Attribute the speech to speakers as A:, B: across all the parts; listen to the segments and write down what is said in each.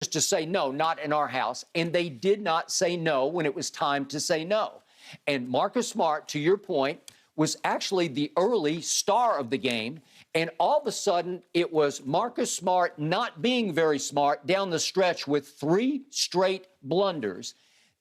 A: to say no, not in our house. And they did not say no when it was time to say no. And Marcus Smart, to your point, was actually the early star of the game. And all of a sudden, it was Marcus Smart not being very smart down the stretch with 3 straight blunders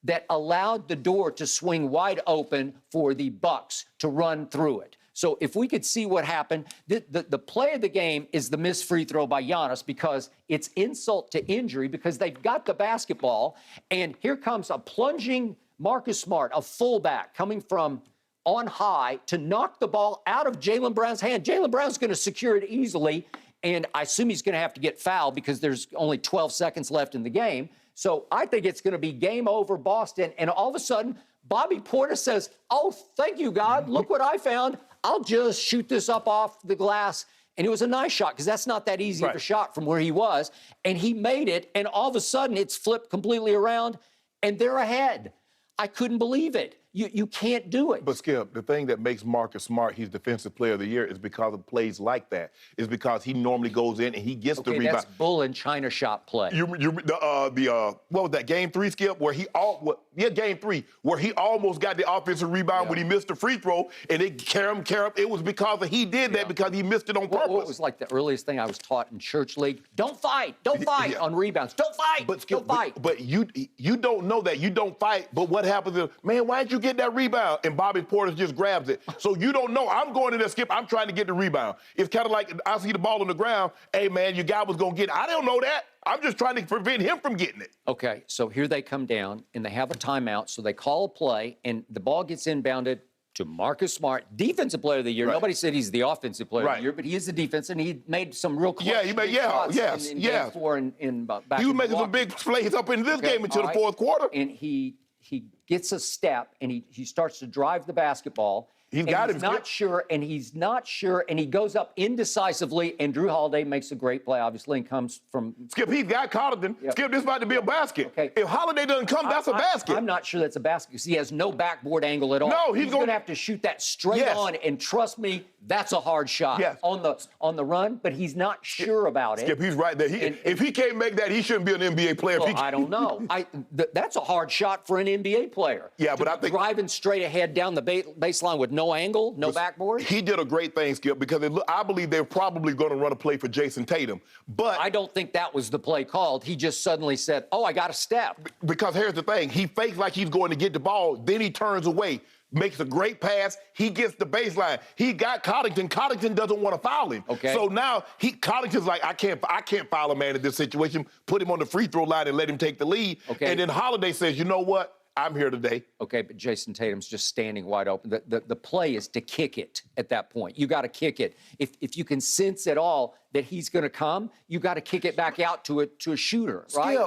A: that allowed the door to swing wide open for the Bucks to run through it. So if we could see what happened, the play of the game is the missed free throw by Giannis, because it's insult to injury, because they've got the basketball, and here comes a plunging Marcus Smart, a fullback coming from on high to knock the ball out of Jaylen Brown's hand. Jaylen Brown's going to secure it easily, and I assume he's going to have to get fouled because there's only 12 seconds left in the game. So I think it's going to be game over, Boston, and all of a sudden, Bobby Portis says, oh, thank you, God. Look what I found. I'll just shoot this up off the glass. And it was a nice shot, because that's not that easy of a shot from where he was. And he made it, and all of a sudden it's flipped completely around, and they're ahead. I couldn't believe it. You can't do it.
B: But, Skip, the thing that makes Marcus Smart his Defensive Player of the Year is because of plays like that. It's because he normally goes in and he gets the rebound.
A: That's bull and China shot play.
B: What was that, Game 3, Skip, where Game 3, where he almost got the offensive rebound when he missed the free throw, and it carried him. It was because he did that, because he missed it on purpose.
A: What was like the earliest thing I was taught in church league? Don't fight on rebounds. Don't fight.
B: But, Skip,
A: don't fight.
B: But you don't know that. You don't fight. But what happens is, man, why didn't you get that rebound? And Bobby Portis just grabs it. So you don't know. I'm going in there, Skip. I'm trying to get the rebound. It's kind of like I see the ball on the ground. Hey, man, your guy was going to get it. I don't know that. I'm just trying to prevent him from getting it.
A: Okay, so here they come down, and they have a timeout. So they call a play, and the ball gets inbounded to Marcus Smart, Defensive Player of the Year. Nobody said he's the Offensive Player of the Year, but he is the defense, and he made some real clutch shots in Game 4 back.
B: He was making some big plays up in this game into the fourth quarter.
A: And he gets a step, and he starts to drive the basketball.
B: He's
A: not sure, and he goes up indecisively, and Drew Holiday makes a great play, obviously, and comes from...
B: Skip, he's got Connaughton. Skip, this is about to be a basket.
A: Okay.
B: If Holiday doesn't come, that's a basket.
A: I'm not sure that's a basket, because he has no backboard angle at all.
B: No, he's
A: going to have to shoot that straight on, and trust me, that's a hard shot on the run, but he's not sure about it.
B: Skip, he's right there. If he can't make that, he shouldn't be an NBA player.
A: Well, I don't know. That's a hard shot for an NBA player.
B: Yeah, but I think...
A: Driving straight ahead down the baseline with no angle, no backboard.
B: He did a great thing, Skip, because I believe they're probably going to run a play for Jason Tatum. But
A: I don't think that was the play called. He just suddenly said, oh, I got a step.
B: Because here's the thing. He fakes like he's going to get the ball. Then he turns away, makes a great pass. He gets the baseline. He got Connaughton. Connaughton doesn't want to foul him.
A: Okay.
B: So now Connaughton's like, I can't foul a man in this situation. Put him on the free throw line and let him take the lead.
A: Okay.
B: And then Holiday says, you know what? I'm here today.
A: Okay, but Jason Tatum's just standing wide open. The play is to kick it at that point. You got to kick it. If you can sense at all that he's going to come, you got to kick it back out to a shooter, right?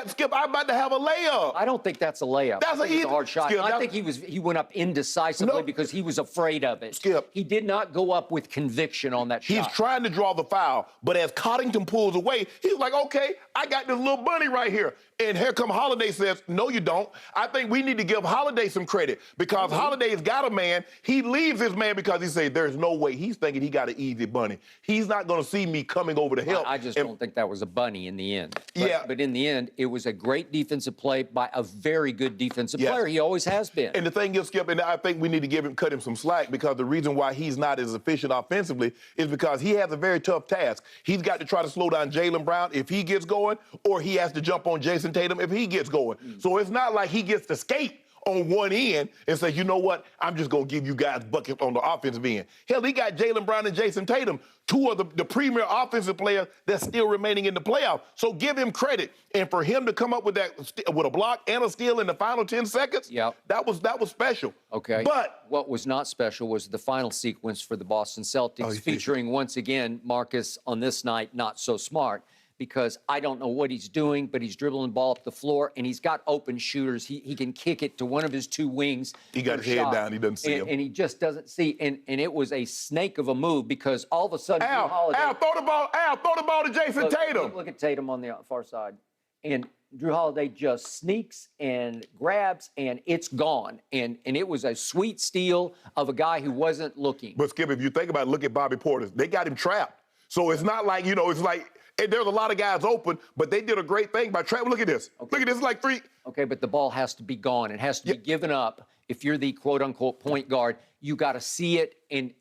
B: Skip, but I'm about to have a layup.
A: I don't think that's a layup.
B: That's
A: a hard shot.
B: Skip,
A: I think he went up indecisively because he was afraid of it.
B: Skip.
A: He did not go up with conviction on that shot.
B: He's trying to draw the foul, but as Connaughton pulls away, he's like, okay, I got this little bunny right here. And here come Holiday says, no, you don't. I think we need to give Holiday some credit, because Holiday's got a man. He leaves his man because he says there's no way. He's thinking he got an easy bunny. He's not going to see me coming over to help.
A: I just don't think that was a bunny in the end.
B: But,
A: but in the end, it was a great defensive play by a very good defensive player. He always has been.
B: And the thing is, Skip, and I think we need to cut him some slack, because the reason why he's not as efficient offensively is because he has a very tough task. He's got to try to slow down Jaylen Brown if he gets going, or he has to jump on Jason Tatum if he gets going. So it's not like he gets to skate on one end and say, you know what, I'm just going to give you guys buckets on the offensive end. Hell, he got Jaylen Brown and Jason Tatum, two of the premier offensive players that's still remaining in the playoffs. So give him credit. And for him to come up with a block and a steal in the final 10 seconds, that was special.
A: Okay.
B: But
A: what was not special was the final sequence for the Boston Celtics, featuring once again Marcus on this night, not so smart. Because I don't know what he's doing, but he's dribbling the ball up the floor, and he's got open shooters. He can kick it to one of his two wings.
B: He got his head down. He doesn't see him.
A: And he just doesn't see. And it was a snake of a move, because all of a sudden,
B: Al, throw the ball to Jason Tatum.
A: Look at Tatum on the far side. And Drew Holiday just sneaks and grabs, and it's gone. And it was a sweet steal of a guy who wasn't looking.
B: But, Skip, if you think about it, look at Bobby Portis. They got him trapped. So it's not like, it's like And there's a lot of guys open, but they did a great thing by trapping. Look at this.
A: Okay.
B: Look at this, like 3.
A: Okay, but the ball has to be gone. It has to be given up. If you're the quote-unquote point guard, you got to see it and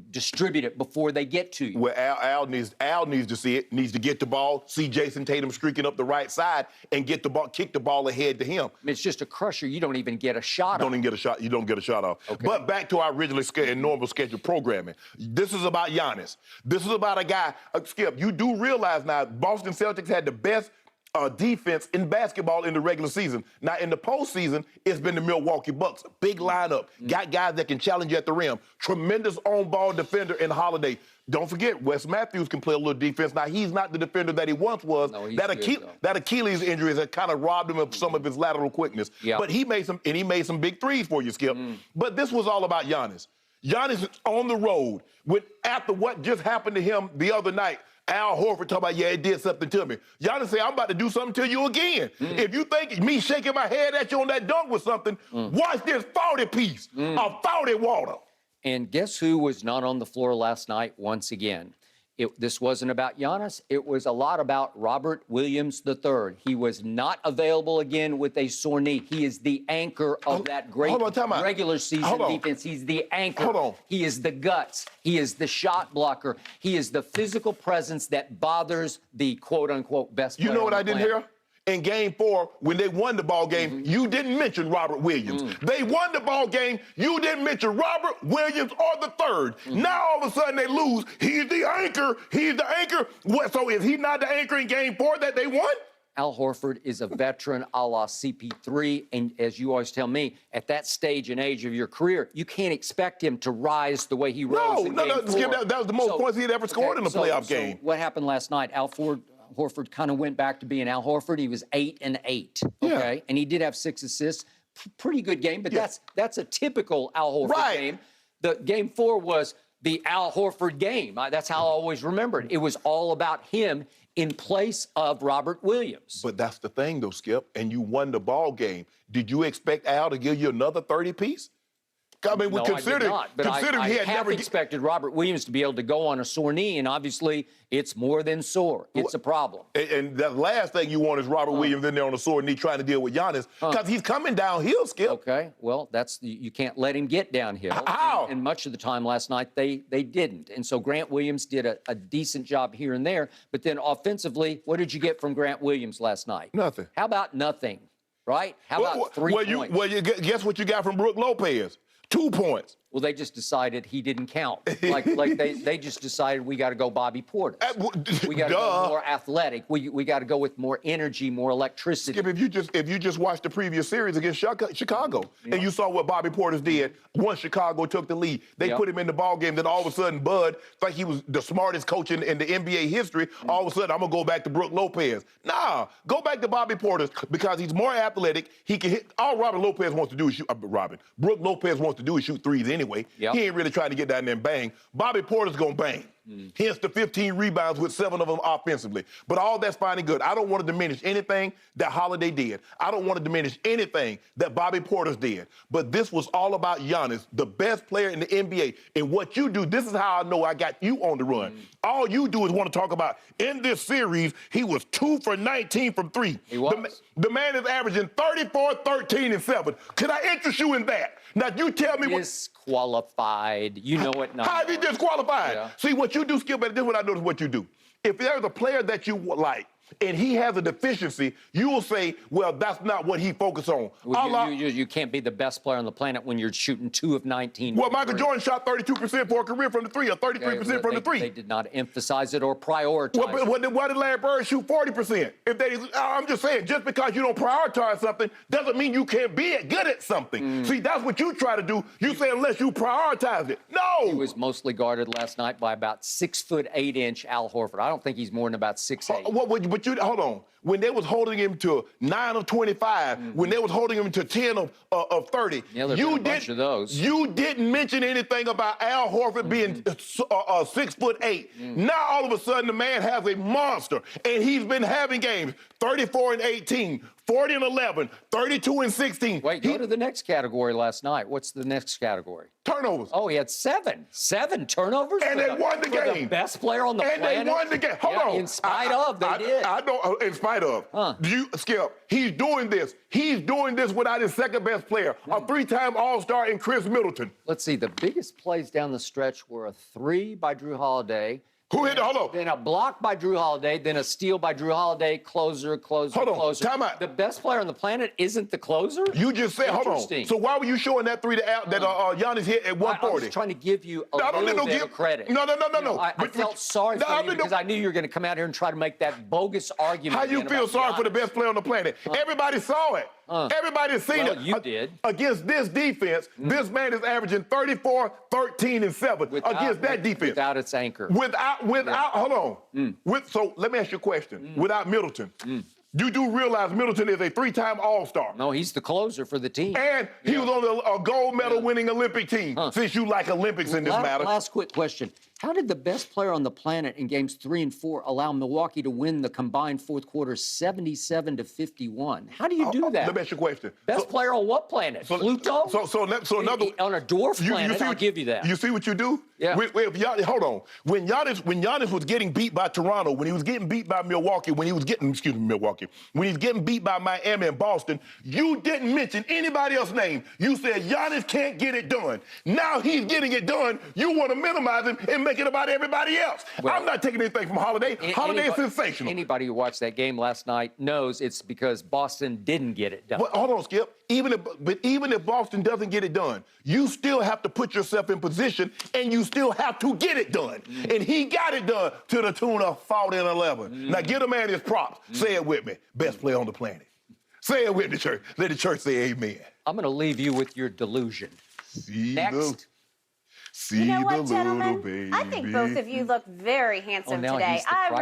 A: distribute it before they get to you.
B: Well, Al needs to see it, needs to get the ball, see Jason Tatum streaking up the right side, and get the ball, kick the ball ahead to him.
A: I mean, it's just a crusher. You don't even get a shot
B: Don't
A: off.
B: even get a shot. You don't get a shot off.
A: Okay.
B: But back to our originally and normal scheduled programming. This is about Giannis. This is about a guy, Skip, you do realize now Boston Celtics had the best defense in basketball in the regular season. Now, in the postseason, it's been the Milwaukee Bucks. Big lineup. Got guys that can challenge you at the rim. Tremendous on-ball defender in Holiday. Don't forget, Wes Matthews can play a little defense. Now, he's not the defender that he once was.
A: No,
B: that Achilles injury has kind of robbed him of some of his lateral quickness.
A: Yeah.
B: But he made some big threes for you, Skip. But this was all about Giannis. Giannis is on the road after what just happened to him the other night. Al Horford talking about, it did something to me. Giannis say, I'm about to do something to you again. If you think me shaking my head at you on that dunk was something, watch this 40 piece of 40 water.
A: And guess who was not on the floor last night once again? This wasn't about Giannis. It was a lot about Robert Williams III. He was not available again with a sore knee. He is the anchor of that great regular season defense. He's the anchor. He is the guts. He is the shot blocker. He is the physical presence that bothers the quote-unquote best player.
B: You know what I didn't hear? In Game 4, when they won the ball game, you didn't mention Robert Williams. They won the ball game. You didn't mention Robert Williams or the third. Now all of a sudden they lose. He's the anchor. He's the anchor. What? So is he not the anchor in Game 4 that they won?
A: Al Horford is a veteran a la CP3, and as you always tell me, at that stage and age of your career, you can't expect him to rise the way he rose in Game 4.
B: That was the most points he had ever scored in a playoff game.
A: What happened last night? Horford kind of went back to being Al Horford. He was 8 and 8, okay? And he did have 6 assists. Pretty good game, but that's a typical Al Horford game. The Game 4 was the Al Horford game. That's how I always remembered. It was all about him in place of Robert Williams.
B: But that's the thing, though, Skip, and you won the ball game. Did you expect Al to give you another 30 piece? I mean,
A: no, I did not, but I
B: he had
A: half
B: never
A: expected Robert Williams to be able to go on a sore knee, and obviously it's more than sore. It's a problem.
B: And the last thing you want is Robert Williams in there on a sore knee trying to deal with Giannis because he's coming downhill, Skip.
A: Okay, well, you can't let him get downhill.
B: How?
A: And much of the time last night, they didn't. And so Grant Williams did a decent job here and there, but then offensively, what did you get from Grant Williams last night?
B: Nothing.
A: How about nothing, right? How about 3 points?
B: Guess what you got from Brook Lopez? 2 points.
A: Well, they just decided he didn't count. Like they just decided we got to go Bobby Portis. We got to go more athletic. We got to go with more energy, more electricity.
B: Skip, if you just watched the previous series against Chicago and you saw what Bobby Portis did once Chicago took the lead, they put him in the ball game. Then all of a sudden, Bud, like he was the smartest coach in the NBA history. All of a sudden, I'm gonna go back to Brook Lopez. Nah, go back to Bobby Portis because he's more athletic. He can hit. All Brook Lopez wants to do is shoot threes anyway. He ain't really trying to get down there and bang. Bobby Porter's gonna bang. Hence the 15 rebounds with 7 of them offensively. But all that's fine and good. I don't want to diminish anything that Holiday did. I don't want to diminish anything that Bobby Portis did. But this was all about Giannis, the best player in the NBA. And what you do, this is how I know I got you on the run. All you do is want to talk about, in this series, he was 2 for 19 from 3.
A: He was.
B: The man is averaging 34, 13, and 7. Can I interest you in that? Now, you tell me
A: disqualified. You know it now.
B: How is he disqualified? See, what you do, Skip, this is what I notice what you do. If there's a player that you like, and he has a deficiency, you will say, well, that's not what he focused on.
A: Well, you can't be the best player on the planet when you're shooting 2 of 19.
B: Well, Michael Jordan shot 32% for a career from the 3, or 33% from the 3.
A: They did not emphasize it or prioritize it.
B: Why did Larry Bird shoot 40%? I'm just saying, just because you don't prioritize something doesn't mean you can't be good at something. See, that's what you try to do. You say unless you prioritize it. No!
A: He was mostly guarded last night by about 6'8" Al Horford. I don't think he's more than about 6'8".
B: Hold on. when they was holding him to 9 of 25, when they was holding him to 10 of 30.
A: Yeah, there's been a bunch of those.
B: You didn't mention anything about Al Horford being 6'8". Now all of a sudden the man has a monster, and he's been having games 34 and 18, 40 and 11, 32 and 16.
A: Wait, go to the next category last night. What's the next category?
B: Turnovers.
A: Oh, he had seven turnovers.
B: And they won the game.
A: The best player on the planet.
B: And they won the game. Hold on.
A: In spite of, they did.
B: I don't. In spite of. Skip. He's doing this. He's doing this without his second best player, a three-time All-Star in Chris Middleton.
A: Let's see. The biggest plays down the stretch were a 3 by Drew Holiday.
B: Who hit? Hold on.
A: Then a block by Drew Holiday, then a steal by Drew Holiday, closer.
B: Hold on.
A: Closer.
B: Time out.
A: The best player on the planet isn't the closer?
B: You just said, hold on. So why were you showing that 3 that Giannis hit at 140?
A: I was trying to give you a little bit of credit.
B: No.
A: I felt sorry for you because I knew you were going to come out here and try to make that bogus argument.
B: How you feel sorry for the best player on the planet? Everybody saw it. Everybody's seen it.
A: You did.
B: Against this defense, this man is averaging 34, 13, and 7 against that defense.
A: Without its anchor.
B: Hold on. So let me ask you a question. Without Middleton, you do realize Middleton is a 3-time All-Star.
A: No, he's the closer for the team.
B: And he was on a gold medal winning Olympic team, since you like Olympics in this matter.
A: Last quick question. How did the best player on the planet in games 3 and 4 allow Milwaukee to win the combined fourth quarter 77-51? How do you do that?
B: Let me ask you a question.
A: Best player on what planet? Pluto?
B: So another
A: on a dwarf planet, I'll give you that.
B: You see what you do?
A: Yeah.
B: Hold on. When Giannis was getting beat by Toronto, when he was getting beat by Milwaukee, when he's getting beat by Miami and Boston, you didn't mention anybody else's name. You said Giannis can't get it done. Now he's getting it done. You want to minimize him and make it about everybody else. Well, I'm not taking anything from Holiday. Holiday is sensational.
A: Anybody who watched that game last night knows it's because Boston didn't get it done.
B: But hold on, Skip. Even if Boston doesn't get it done, you still have to put yourself in position, and you still have to get it done. And he got it done to the tune of 40 and 11. Now give the man his props. Say it with me. Best player on the planet. Say it with the church. Let the church say amen.
A: I'm going to leave you with your delusion. Next.
B: See
C: you know
B: the
C: what,
B: little
C: gentlemen?
B: baby.
C: I think both of you look very handsome
A: now
C: today.
A: he's the